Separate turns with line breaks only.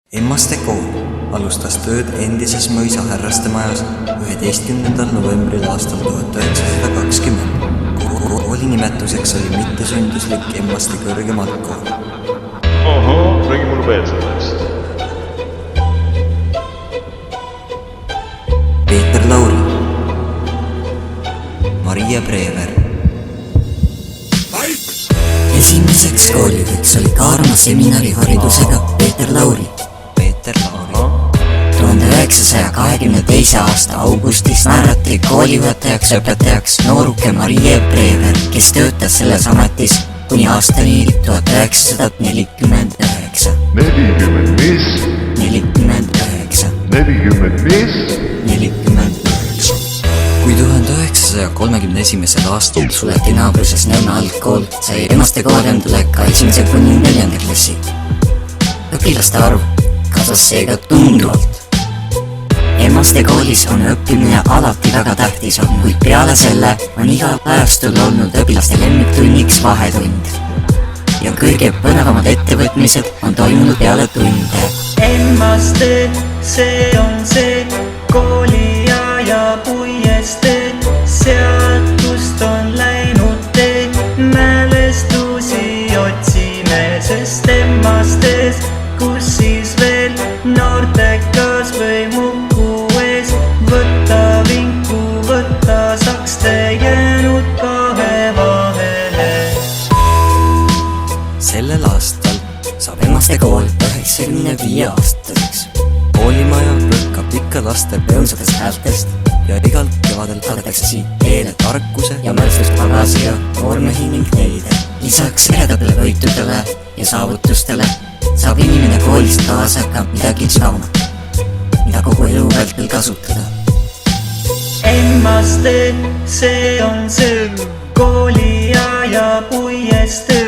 Emmaste kool alustas tööd endises Mõisa härraste majas 11. novembril aastal 1920. Kooli nimetuseks oli mittesünduslik Emmaste kõrgem algkool.
Ahhaa, räägi mulle veel sellest.
Peeter Lauri, Maria Breever. Esimeseks koolideks oli Kaarma seminari haridusega Peeter Lauri. 1922. aasta augustis määrati koolijuhatajaks õpetajaks nooruke Maria Breever, kes töötas selles ametis kuni aastani 1949.
40 mis?
49.
40 mis?
49. Kui 1931. aastal suleti naabruses Nõmme algkool, sai Emmaste kool endale ka 1. kuni 4. klassi. Õpilaste arv kasvas seega tunduvalt. Emmaste koolis on õppimine alati väga tähtis olnud, kuid peale selle on igal ajastul olnud õpilaste lemmiktunniks vahetund. Ja kõige põnevamad ettevõtmised on toimunud peale tunde.
Emmaste, see on see kooliaja ja puiestee, sealt kust on läinud tee, mälestusi otsime, sest Emmastes, kus siis veel noortekas või muku ees, võta vinku, võta sakste jäänud kahe vahele.
Sellel aastal saab Emmaste kool 95-aastaseks. Koolimaja lõkkab ikka laste peunsadest häältest ja igal kevadel saadetakse siit teele tarkuse ja mälestustagasi ja noormehi ning neide. Lisaks eredabele võitudele ja saavutustele saab inimene koolist kaasa ka midagi sügavamat, mida kogu elu vältel kasutada.
Emmaste, see on see kooliaja ja puiestee.